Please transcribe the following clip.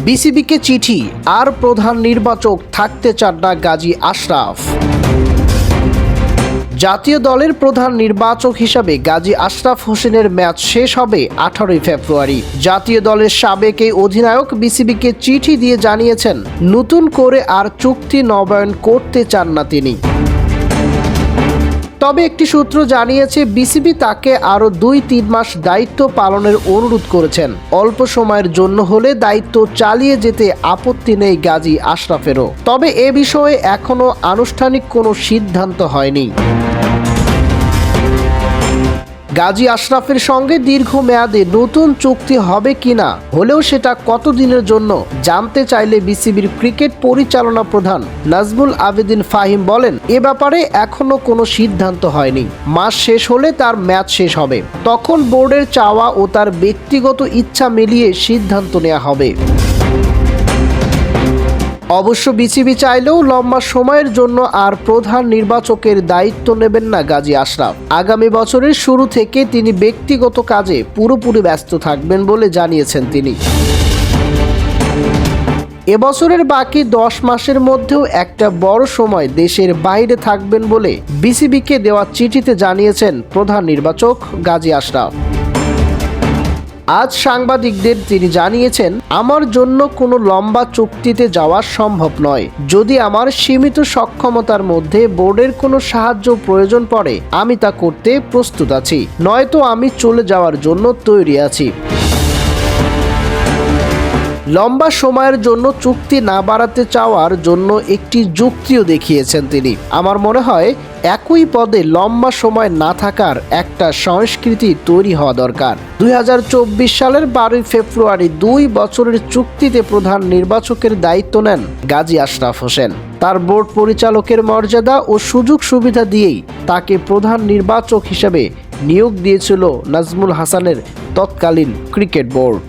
বিসিবিকে চিঠি, আর প্রধান নির্বাচক থাকতে চান না গাজী আশরাফ। জাতীয় দলের প্রধান নির্বাচক হিসাবে গাজী আশরাফ হোসেনের ম্যাচ শেষ হবে 18 ফেব্রুয়ারি। জাতীয় দলের সাবেক এই অধিনায়ক বিসিবিকে চিঠি দিয়ে জানিয়েছেন নতুন করে আর চুক্তি নবায়ন করতে চান না তিনি। তবে একটি সূত্র জানিয়েছে বিসিবি তাকে আরও 2-3 মাস দায়িত্ব পালনের অনুরোধ করেছেন। অল্প সময়ের জন্য হলে দায়িত্ব চালিয়ে যেতে আপত্তি নেই গাজী আশরাফেরও। তবে এ বিষয়ে এখনও আনুষ্ঠানিক কোনো সিদ্ধান্ত হয়নি। গাজী আশরাফের সঙ্গে দীর্ঘমেয়াদে নতুন চুক্তি হবে কিনা, হলেও সেটা কতদিনের জন্য জানতে চাইলে বিসিবির ক্রিকেট পরিচালনা প্রধান নাজমুল আবেদিন ফাহিম বলেন, এ ব্যাপারে এখনো কোনো সিদ্ধান্ত হয়নি। মাস শেষ হলে তার ম্যাচ শেষ হবে, তখন বোর্ডের চাওয়া ও তার ব্যক্তিগত ইচ্ছা মিলিয়ে সিদ্ধান্ত নেওয়া হবে। অবশ্য বিসিবি চাইলেও লম্বা সময়ের জন্য আর প্রধান নির্বাচকের দায়িত্ব নেবেন না গাজী আশরাফ। আগামী বছরের শুরু থেকে তিনি ব্যক্তিগত কাজে পুরোপুরি ব্যস্ত থাকবেন বলে জানিয়েছেন তিনি। এবছরের বাকি 10 মাসের মধ্যেও একটা বড় সময় দেশের বাইরে থাকবেন বলে বিসিবিকে দেওয়া চিঠিতে জানিয়েছেন প্রধান নির্বাচক গাজী আশরাফ। আজ সাংবাদিকদের তিনি জানিয়েছেন, আমার জন্য কোনো লম্বা চুক্তিতে যাওয়া সম্ভব নয়। যদি আমার সীমিত সক্ষমতার মধ্যে বোর্ডের কোনো সাহায্য প্রয়োজন পড়ে আমি তা করতে প্রস্তুত আছি, নয়তো আমি চলে যাওয়ার জন্য তৈরি আছি। লম্বা সময়ের জন্য চুক্তি না বাড়াতে চাওয়ার জন্য একটি যুক্তিও দেখিয়েছেন তিনি। আমার মনে হয় একই পদে লম্বা সময় না থাকার একটা সংস্কৃতি তৈরি হওয়া দরকার। 2024 সালের 12 ফেব্রুয়ারি 2 বছরের চুক্তিতে প্রধান নির্বাচকের দায়িত্ব নেন গাজী আশরাফ হোসেন। তার বোর্ড পরিচালকের মর্যাদা ও সুযোগ সুবিধা দিয়েই তাকে প্রধান নির্বাচক হিসেবে নিয়োগ দিয়েছিল নাজমুল হাসানের তৎকালীন ক্রিকেট বোর্ড।